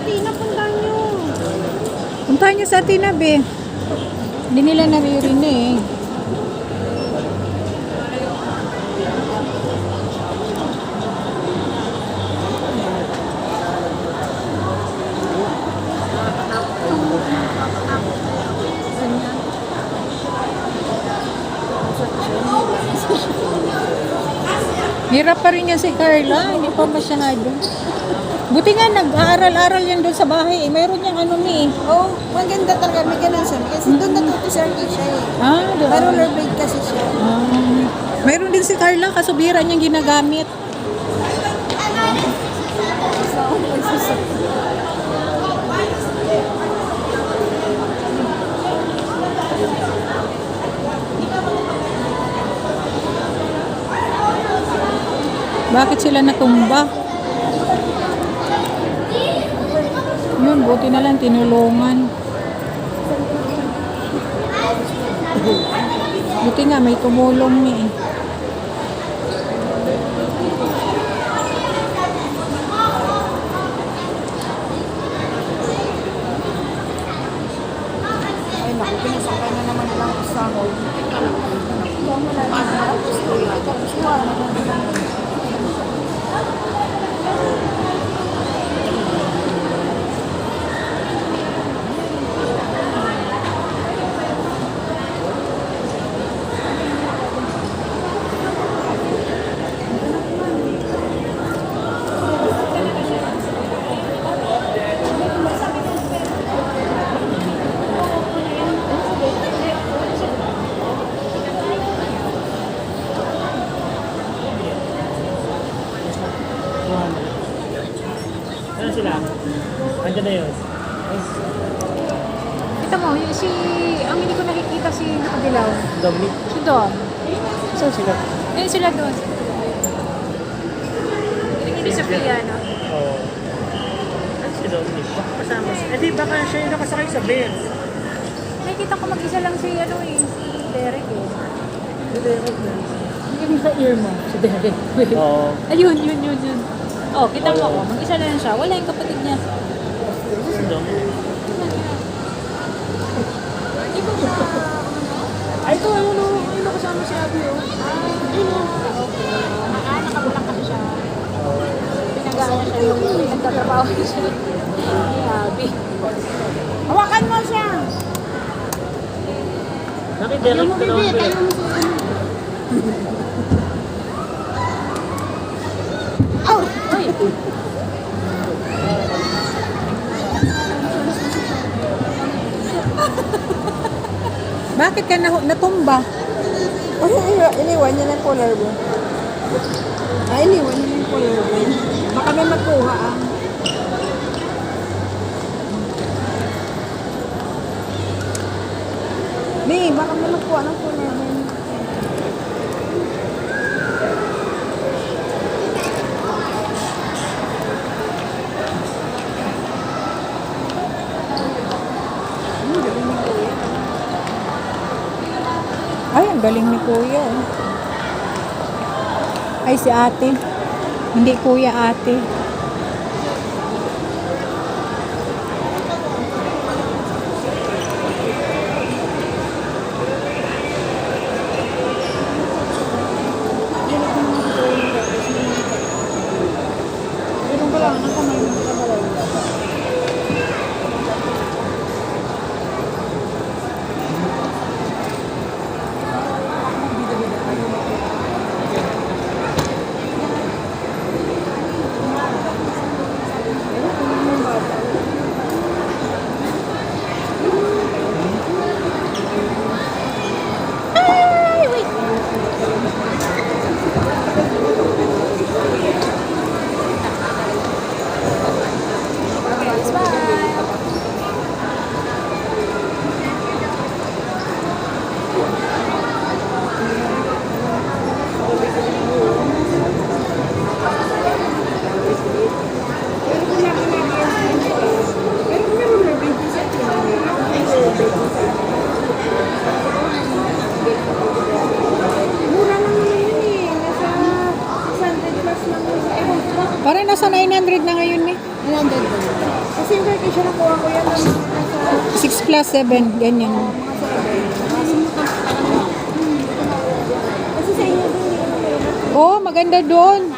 Tina, puntahan nyo. Puntahan niyo sa Atina, be. Hindi nila naririnig. Hirap pa rin yan si Carla, hindi pa masyado. Buti nga nag-aaral-aral yan doon sa bahay. Mayroon niyang ano ni. Oh, maganda talaga. May ganun siya. Kasi doon natuto si Arnie siya eh. Doon. Pero rollerblade kasi siya. Mayroon din si Carla, kaso bira niyang ginagamit. Bakit sila natumba? Yun, buti na lang tinulungan. Buti nga may tumulong ni. Ay, naku, pinasakay na naman nilang kasama. Ano sila? Andiyan na yun. Kita mo, ang hindi ko nakikita si nakadilaw. Dominic. Si Dom. Saan sila? Ayun sila doon. Hindi sa piano. Oo. Ano si Dominic? Baka kasama siya. Eh di baka siya yung nakasakay sa Benz. Nakikita ko mag-isa lang si si Derek eh. Si Derek na. Yung sa ear mo, si Derek. Oo. Ayun, yun. Oh, kita mo ako. Mag-isa lang siya. Wala yung kapatid niya. Si Dominic. Ay, ito, ayun kasama si Abby, oh. Ayun, oh. Nakabulang kasi siya. Pinag-aano siya yung nagtatrabaho siya. Ay, Abby. Hawakan mo siya! Bakit Derek na naman ba yan? Ay! Bakit ka natumba? Iniwan niya ng colorblind. Iniwan niya ng colorblind. Baka may magkuha ah. Baka may magkuha ng colorblind. Ay, ang galing ni Kuya. Oh. Ay, si ate. Hindi Kuya, ate. Ganun ba lang? Ang kamay mo sa balay. yun eh. Nandun doon. Kasi yung vacation nakuha ko yan ng nasa 6 plus 7, ganyan. mga 7. Kasi sa inyo din, hindi naman meron. Oh, maganda doon.